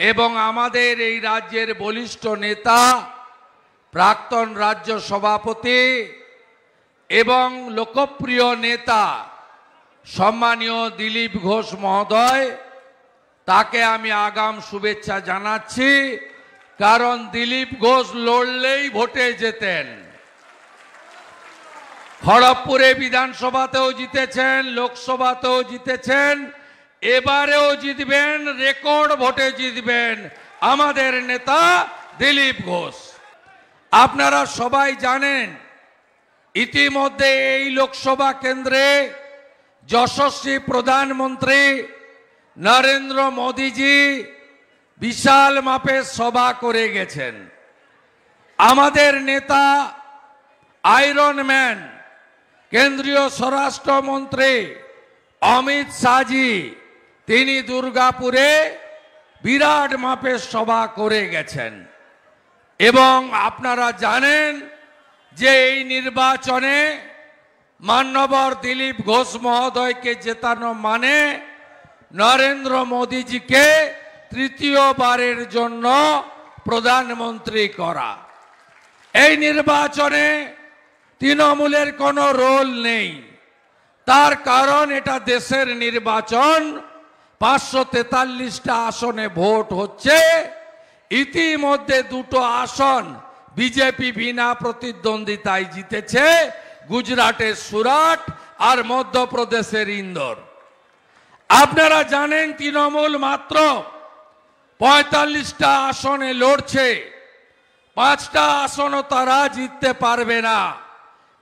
এবং আমাদের এই রাজ্যের বলিষ্ঠ নেতা প্রাক্তন রাজ্য সভাপতি এবং লোকপ্রিয় নেতা সম্মানীয় দিলীপ ঘোষ মহোদয়, তাকে আমি আগাম শুভেচ্ছা জানাচ্ছি। কারণ দিলীপ ঘোষ লড়লেই ভোটে যেতেন। খড়গপুরে বিধানসভাতেও জিতেছেন, লোকসভাতেও জিতেছেন, এবারেও জিতবেন, রেকর্ড ভোটে জিতবেন আমাদের নেতা দিলীপ ঘোষ। আপনারা সবাই জানেন ইতিমধ্যে এই লোকসভা কেন্দ্রে যশস্বী প্রধানমন্ত্রী নরেন্দ্র মোদীজি বিশাল মাপের সভা করে গেছেন। আমাদের নেতা আয়রন ম্যান কেন্দ্রীয় স্বরাষ্ট্রমন্ত্রী অমিত শাহজি তিনি দুর্গাপুরে বিরাট মাপের সভা করে গেছেন। এবং আপনারা জানেন যে এই নির্বাচনে মাননীয় দিলীপ ঘোষ মহোদয়কে জেতানো মানে নরেন্দ্র মোদীজিকে তৃতীয়বারের জন্য প্রধানমন্ত্রী করা। এই নির্বাচনে তৃণমূলের কোনো রোল নেই। তার কারণ এটা দেশের নির্বাচন, 543টা আসনে ভোট হচ্ছে। ইতিমধ্যে দুটো আসন বিজেপি বিনা প্রতিদ্বন্দ্বিতায় জিতেছে, গুজরাটের সুরাট আর মধ্যপ্রদেশের ইন্দোর। আপনারা জানেন তৃণমূল মাত্র 45টা আসনে লড়ছে, 5টা আসনও তারা জিততে পারবে না।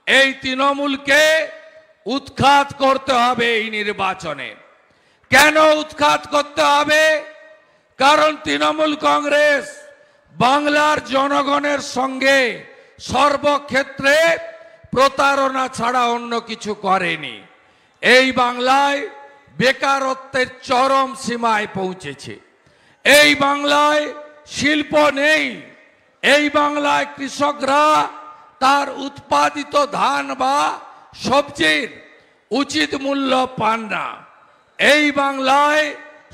এই তৃণমূলকে উৎখাত করতে হবে এই নির্বাচনে। কেন উৎখাত করতে হবে? কারণ তৃণমূল কংগ্রেস বাংলার জনগণের সঙ্গে সর্বক্ষেত্রে প্রতারণা ছাড়া অন্য কিছু করেনি। এই বাংলায় বেকারত্বের চরম সীমায় পৌঁছেছে। এই বাংলায় শিল্প নেই। এই বাংলায় কৃষকরা তার উৎপাদিত ধান বা সবজির উচিত মূল্য পান না। এই বাংলায়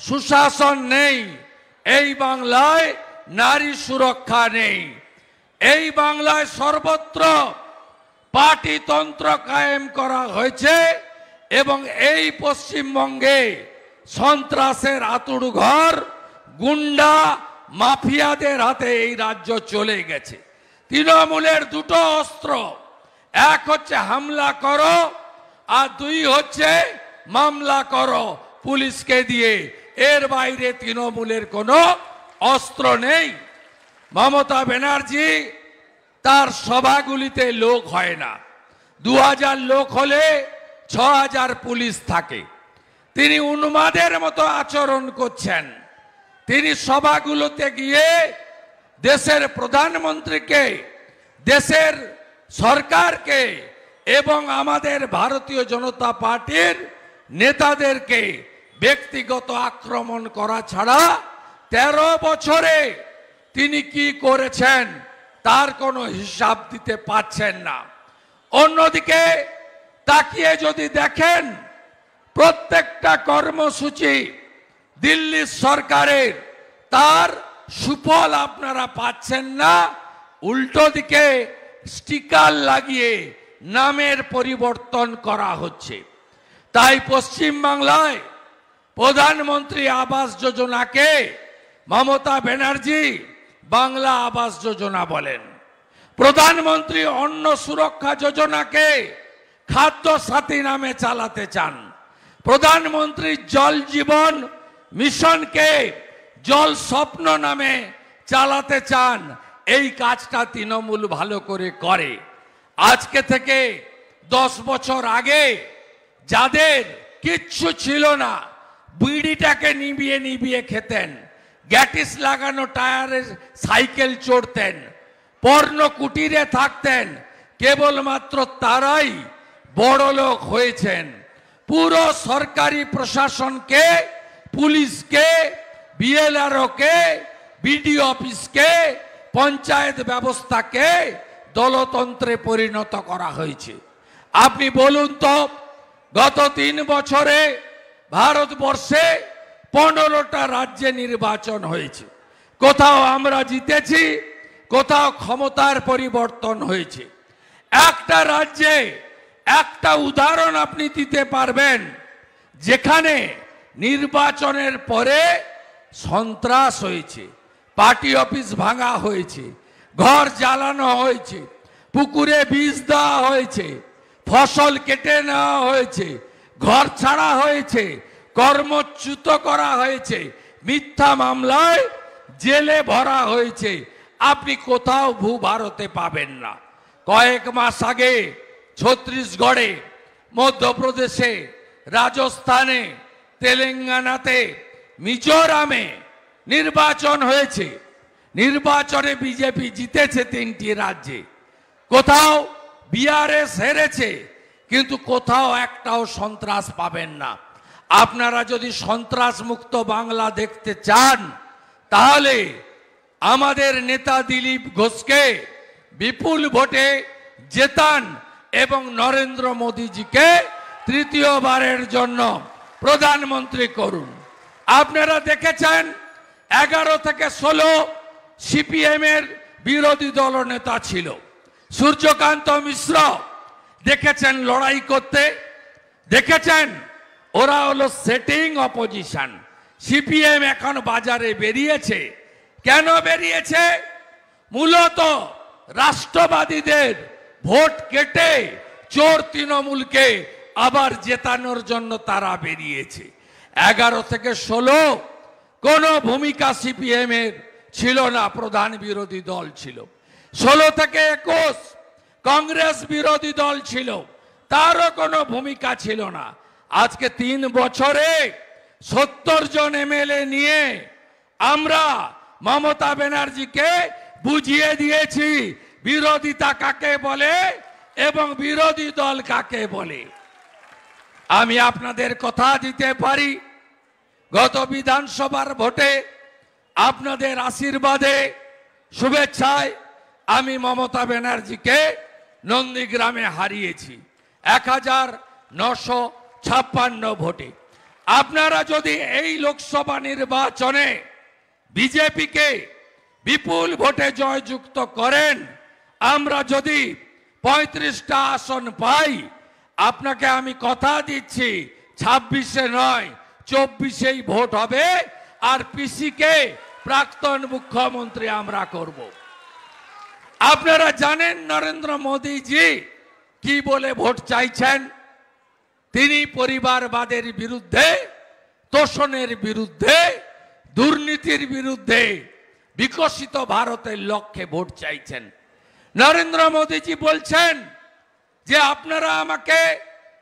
সুশাসন নেই। এই বাংলায় নারী সুরক্ষা নেই। এই বাংলায় সর্বত্র পার্টিতন্ত্র কায়েম করা হয়েছে এবং এই পশ্চিমবঙ্গে সন্ত্রাসের আঁতুড়ঘর গুন্ডা মাফিয়াদের হাতে এই রাজ্য চলে গেছে। তৃণমূলের দুটো অস্ত্র, এক হচ্ছে হামলা করো আর দুই হচ্ছে মামলা করো পুলিশকে দিয়ে। এর বাইরে তৃণমূলের কোনো অস্ত্র নেই। মমতা ব্যানার্জি তার সভাগুলিতে লোক হয় না। 2000 লোক হলে 6000 পুলিশ থাকে। তিনি উন্মাদের মতো আচরণ করছেন। তিনি সভাগুলোতে গিয়ে দেশের প্রধানমন্ত্রীকে, দেশের সরকারকে এবং আমাদের ভারতীয় জনতা পার্টির নেতাদেরকে ব্যক্তিগত আক্রমণ করা ছাড়া 13 বছরে তিনি কি করেছেন তার কোনো হিসাব দিতে পারছেন না। অন্যদিকে তাকিয়ে যদি দেখেন প্রত্যেকটা কর্মসূচি দিল্লি সরকারের, তার সুফল আপনারা পাচ্ছেন না। উল্টো দিকে স্টিকার লাগিয়ে নামের পরিবর্তন করা হচ্ছে। তাই পশ্চিম বাংলায় প্রধানমন্ত্রী আবাস যোজনাকে মমতা ব্যানার্জি বাংলা আবাস যোজনা বলেন। প্রধানমন্ত্রী অন্ন সুরক্ষা যোজনাকে খাদ্য সাথী নামে চালাতে চান। প্রধানমন্ত্রী জল জীবন মিশনকে জল স্বপ্ন নামে চালাতে চান। এই কাজটা তৃণমূল ভালো করে করে। আজকে থেকে 10 বছর আগে যাদের কিচ্ছু ছিল না, বিড়িটাকে নিভিয়ে নিভিয়ে খেতেন, গ্যাটিস লাগানো টায়ারে সাইকেল চড়তেন, পর্ণ কুটিরে থাকতেন, কেবলমাত্র তারাই বড়লোক হয়েছেন। পুরো সরকারি প্রশাসনকে, পুলিশকে, বিএলআরওকে, বিডিও অফিসকে, পঞ্চায়েত ব্যবস্থাকে দলতন্ত্রে পরিণত করা হয়েছে। আপনি বলুন তো, গত 3 বছরে ভারতবর্ষে 15টা রাজ্যে নির্বাচন হয়েছে। কোথাও আমরা জিতেছি, কোথাও ক্ষমতার পরিবর্তন হয়েছে। একটা রাজ্যে একটা উদাহরণ আপনি দিতে পারবেন যেখানে নির্বাচনের পরে সন্ত্রাস হয়েছে, পার্টি অফিস ভাঙা হয়েছে, ঘর জ্বালানো হয়েছে, পুকুরে বিষ দেওয়া হয়েছে, ফসল কেটে নেওয়া হয়েছে, ঘর ছাড়া হয়েছে, কর্মচ্যুত করা হয়েছে, মিথ্যা মামলায় জেলে ভরা হয়েছে। আপনি কোথাও ভারতে পাবেন না। কয়েক মাস আগে ছত্তিশগড়ে, মধ্যপ্রদেশে, রাজস্থানে, তেলেঙ্গানাতে, মিজোরামে নির্বাচন হয়েছে। নির্বাচনে বিজেপি জিতেছে 3টি রাজ্যে। কোথাও বিআরএস হেরেছে, কিন্তু কোথাও একটাও সন্ত্রাস পাবেন না। আপনারা যদি সন্ত্রাস মুক্ত বাংলা দেখতে চান, তাহলে আমাদের নেতা দিলীপ ঘোষকে বিপুল ভোটে জেতান এবং নরেন্দ্র মোদীজিকে তৃতীয়বারের জন্য প্রধানমন্ত্রী করুন। আপনারা দেখেছেন 11 থেকে 16 সিপিএম এর বিরোধী দলনেতা ছিল। সূর্যকান্ত মিশ্র দেখেছেন লড়াই করতে, দেখেছেন ওরা হলো সেটিং অপোজিশন। সিপিএম এখন বাজারে বেরিয়েছে। কেন বেরিয়েছে? মূলত রাষ্ট্রবাদীদের ভোট কেটে চোর তৃণমূলকে আবার জেতানোর জন্য তারা বেরিয়েছে। 11 থেকে 16 কোনো ভূমিকা সিপিএম এর ছিল না, প্রধান বিরোধী দল ছিল। 16 থেকে 21 কংগ্রেস বিরোধী দল ছিল, তারও কোনো ভূমিকা ছিল না। আজকে 3 বছরে 70 জন এমএলএ নিয়ে আমরা মমতা ব্যানার্জিকে বুঝিয়ে দিয়েছি বিরোধিতা কাকে বলে এবং বিরোধী দল কাকে বলে। আমি আপনাদের কথা দিতে পারি, গত বিধানসভার ভোটে আপনাদের আশীর্বাদে, শুভেচ্ছায় আমি মমতা ব্যানার্জিকে নন্দীগ্রামে হারিয়েছি 1956 ভোটে। আপনারা যদি এই লোকসভা নির্বাচনে বিজেপিকে বিপুল ভোটে জয়যুক্ত করেন, আমরা যদি 35টা আসন পাই, আপনাকে আমি কথা দিচ্ছি 26-এ নয় 24-এই ভোট হবে, আর পিসিকে প্রাক্তন মুখ্যমন্ত্রী আমরা করব। আপনারা জানেন নরেন্দ্র মোদীজি কি বলে ভোট চাইছেন। তিনি পরিবারবাদের বিরুদ্ধে, তোষণের বিরুদ্ধে, দুর্নীতির বিরুদ্ধে, বিকশিত ভারতের লক্ষ্যে ভোট চাইছেন। নরেন্দ্র মোদীজি বলছেন যে আপনারা আমাকে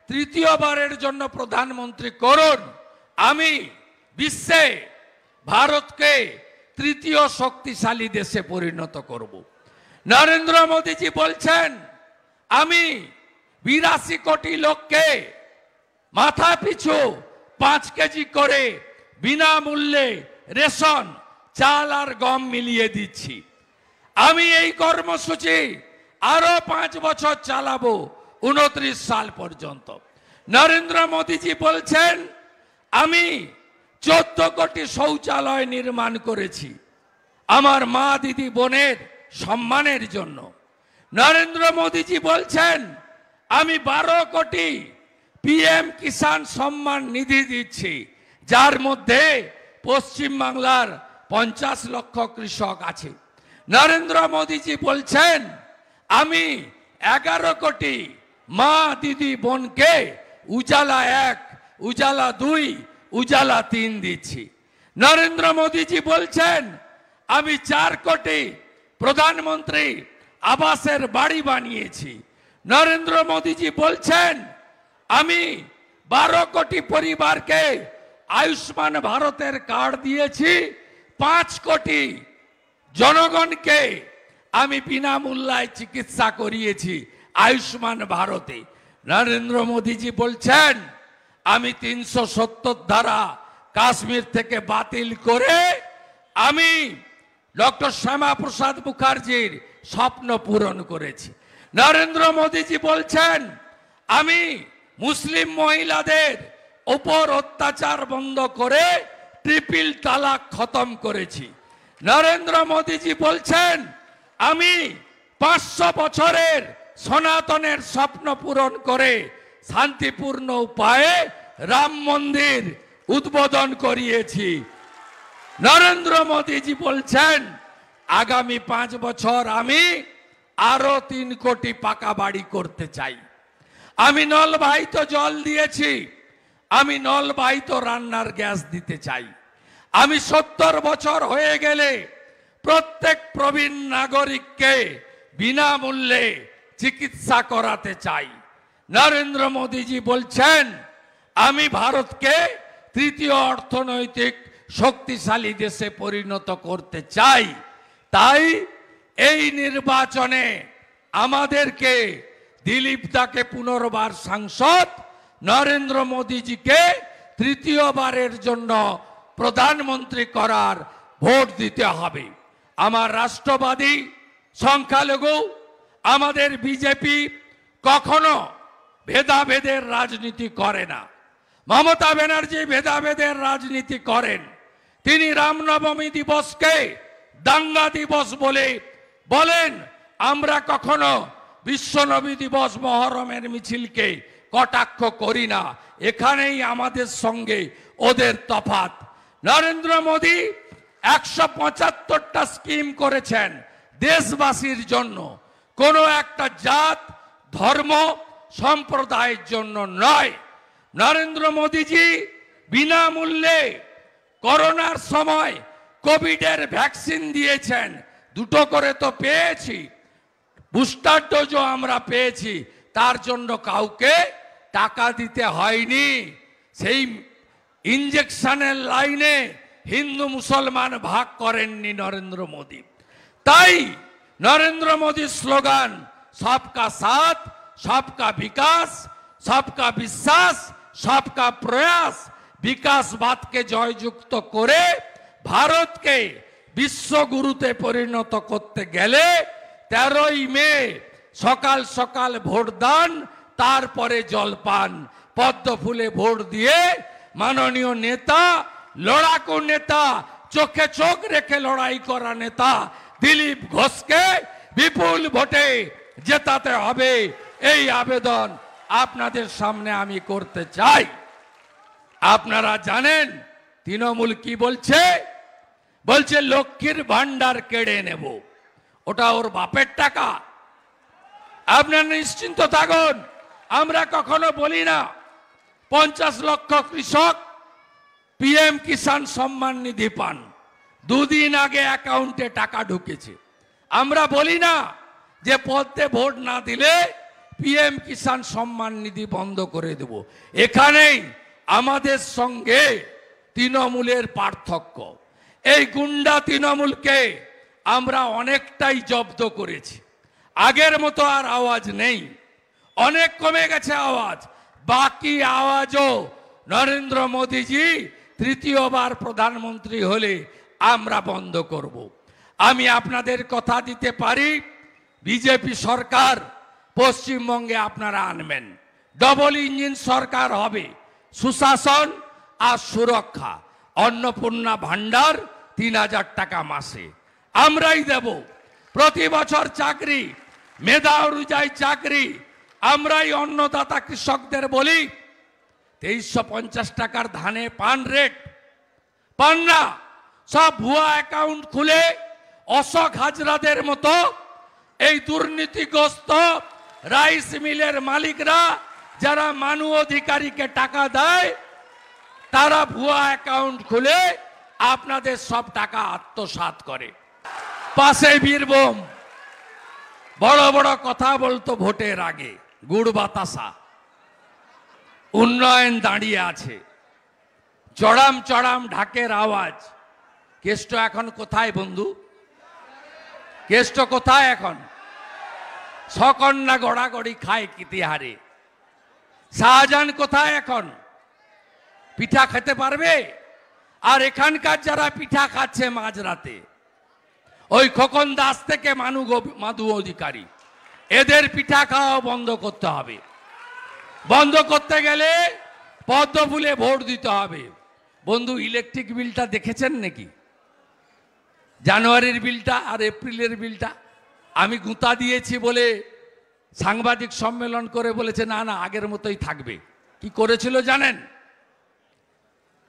তৃতীয়বারের জন্য প্রধানমন্ত্রী করুন, আমি বিশ্বে ভারতকে তৃতীয় শক্তিশালী দেশে পরিণত করব। নরেন্দ্র মোদীজি বলছেন আমি 82 কোটি লোককে মাথা পিছু 5 কেজি করে বিনামূল্যে রেশন, চাল আর গম মিলিয়ে দিচ্ছি। আমি এই কর্মসূচি আরো 5 বছর চালাবো, 29 সাল পর্যন্ত। নরেন্দ্র মোদীজি বলছেন আমি 14 কোটি শৌচালয় নির্মাণ করেছি আমার মা দিদি বোনের সম্মানের জন্য। নরেন্দ্র মোদীজি বলছেন আমি 12 কোটি পিএম কিষাণ সম্মান নিধি দিচ্ছি, যার মধ্যে পশ্চিম বাংলার 50 লক্ষ কৃষক আছে। নরেন্দ্র মোদীজি বলছেন আমি 11 কোটি মা দিদি বোনকে উজালা 1, উজালা 2, উজালা 3 দিচ্ছি। নরেন্দ্র মোদীজি বলছেন আমি 4 কোটি প্রধানমন্ত্রী আবাসের বাড়ি বানিয়েছি। নরেন্দ্র মোদীজি বলছেন আমি 12 কোটি পরিবারকে আয়ুষ্মান ভারতের কার্ড দিয়েছি, 5 কোটি জনগণকে আমি বিনামূল্যে চিকিৎসা করিয়েছি আয়ুষ্মান ভারতে। নরেন্দ্র মোদীজি বলছেন আমি 370 ধারা কাশ্মীর থেকে বাতিল করে আমি ডক্টর শ্যামা প্রসাদ মুখার্জির স্বপ্ন পূরণ করেছি। নরেন্দ্র মোদীজি বলছেন আমি মুসলিম মহিলাদের উপর অত্যাচার বন্ধ করে ট্রিপল তালাক খতম করেছি। নরেন্দ্র মোদীজি বলছেন আমি 500 বছরের সনাতনের স্বপ্ন পূরণ করে শান্তিপূর্ণ উপায়ে রাম মন্দির উদ্বোধন করিয়েছি। নরেন্দ্র মোদীজি বলছেন আগামী 5 বছর আমি আরো 3 কোটি পাকা বাড়ি করতে চাই। আমি নলবাহিত জল দিয়েছি, আমি নলবাহিত রান্নার গ্যাস দিতে চাই। আমি 70 বছর হয়ে গেলে প্রত্যেক প্রবীণ নাগরিককে বিনামূল্যে চিকিৎসা করাতে চাই। নরেন্দ্র মোদীজি বলছেন আমি ভারতকে তৃতীয় অর্থনৈতিক শক্তিশালী দেশে পরিণত করতে চাই। তাই এই নির্বাচনে আমাদেরকে দিলীপ দাকে পুনর্বার সাংসদ, নরেন্দ্র মোদীজিকে তৃতীয়বারের জন্য প্রধানমন্ত্রী করার ভোট দিতে হবে। আমার রাষ্ট্রবাদী সংখ্যালঘু আমাদের বিজেপি কখনো ভেদাভেদের রাজনীতি করে না। মমতা ব্যানার্জি ভেদাভেদের রাজনীতি করেন। তিনি রামনবমী দিবসকে দাঙ্গা দিবস বলে বলেন। আমরা কখনো বিশ্বনবী দিবস মহরমের মিছিলকে কটাক্ষ করি না। এখানেই আমাদের সঙ্গে ওদের তফাৎ। নরেন্দ্র মোদী 175টা স্কিম করেছেন দেশবাসীর জন্য, কোনো একটা জাত ধর্ম সম্প্রদায়ের জন্য নয়। নরেন্দ্র মোদীজি বিনামূল্যে করোনার সময় কোভিডের ভ্যাকসিন দিয়েছেন। 2টো করে তো পেয়েছি, বুস্টার ডোজও আমরা পেয়েছি। তার জন্য কাউকে টাকা দিতে হয়নি। সেই ইঞ্জেকশনের লাইনে হিন্দু মুসলমান ভাগ করেননি নরেন্দ্র মোদী। তাই নরেন্দ্র মোদীর স্লোগান সবকা সাথ, সবকা বিকাশ, সবকা বিশ্বাস, সবকা প্রয়াস, বিকাশবাদকে জয়যুক্ত করে ভারতকে বিশ্বগুরুতে পরিণত করতে গেলে 13ই মে সকাল সকাল ভোটদান, তারপরে জলপান, পদ্ম ফুলে ভোট দিয়ে মাননীয় নেতা, লড়াকু নেতা, চোখে চোখ রেখে লড়াই করা নেতা দিলীপ ঘোষকে বিপুল ভোটে জেতাতে হবে। এই আবেদন আপনাদের সামনে আমি করতে চাই। আপনারা জানেন তৃণমূল কি বলছে? বলছে লক্ষ্মীর ভান্ডার কেড়ে নেব। ওটা ওর বাপের টাকা। আপনারা নিশ্চিন্ত থাকুন, আমরা কখনো বলি না 50 লক্ষ কৃষক পিএম কিষাণ সম্মান নিধি পান। 2 দিন আগে অ্যাকাউন্টে টাকা ঢুকেছে। আমরা বলি না যে পদ্মে ভোট না দিলে পিএম কিষাণ সম্মান নিধি বন্ধ করে দেব। এখানেই আমাদের সঙ্গে তৃণমূলের পার্থক্য। এই গুন্ডা তৃণমূলকে আমরা অনেকটাই জব্দ করেছি। আগের মতো আর আওয়াজ নেই, অনেক কমে গেছে আওয়াজ। বাকি আওয়াজও নরেন্দ্র মোদীজি তৃতীয়বার প্রধানমন্ত্রী হলে আমরা বন্ধ করব। আমি আপনাদের কথা দিতে পারি, বিজেপি সরকার পশ্চিমবঙ্গে আপনারা আনবেন। ডবল ইঞ্জিন সরকার হবে, সুশাসন আর সুরক্ষা। অন্নপূর্ণা ভান্ডার 3000 টাকা মাসে আমরাই দেব। প্রতি বছর চাকরি, মেধা অনুযায়ী চাকরি। আমরাই অন্নদাতা কৃষকদের বলি 2350 টাকার ধানে পান রেট পান না। সব ভুয়া অ্যাকাউন্ট খুলে অশোক হাজরাদের মতো এই দুর্নীতিগ্রস্ত রাইস মিলের মালিকরা, যারা মানু অধিকারীকে টাকা দেয়, তারা ভুয়া অ্যাকাউন্ট খুলে আপনাদের সব টাকা আত্মসাৎ করে। পাশে বীরভূম বড় বড় কথা বলতো ভোটের আগে, গুড় বাতাসা, উন্নয়ন দাঁড়িয়ে আছে, চড়াম চড়াম ঢাকের আওয়াজ। কেষ্ট এখন কোথায় বন্ধু? কেষ্ট কোথায় এখন? সকন্যা গড়াগড়ি খায় কিতিহারে। শাহজাহান কোথায় এখন? পিঠা খেতে পারবে? আর এখানকার যারা পিঠা খাচ্ছে মাঝরাতে, ওই খোকন দাস থেকে মাধু অধিকারী, এদের পিঠা খাওয়া বন্ধ করতে হবে। বন্ধ করতে গেলে পদ্ম ফুলে ভোট দিতে হবে। বন্ধু, ইলেকট্রিক বিলটা দেখেছেন নাকি? জানুয়ারির বিলটা আর এপ্রিলের বিলটা আমি গুঁতা দিয়েছি বলে সাংবাদিক সম্মেলন করে বলেছে না না আগের মতোই থাকবে। কি করেছিল জানেন?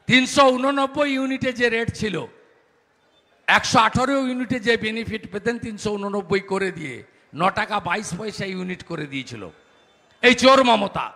389 ইউনিটে যে রেট ছিল, 118 ইউনিটে যে বেনিফিট পেতেন 389 করে দিয়ে 9 টাকা 22 পয়সা ইউনিট করে দিয়েছিল এই চোর মমতা।